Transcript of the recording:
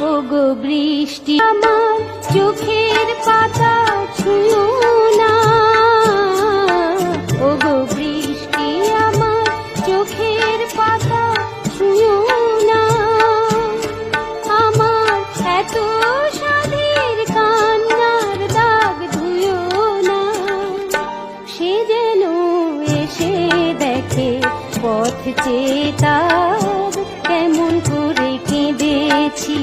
ওগো বৃষ্টি আমার চোখের পাতা ছুঁয়ো না, ওগো বৃষ্টি আমার চোখের পাতা ছুঁয়ো না। আমার এত সাধের কান্নার দাগ ধুয়ো না, সে যেন এসে দেখে পথ চেয়ে তার কেমন করে কেঁদেছি।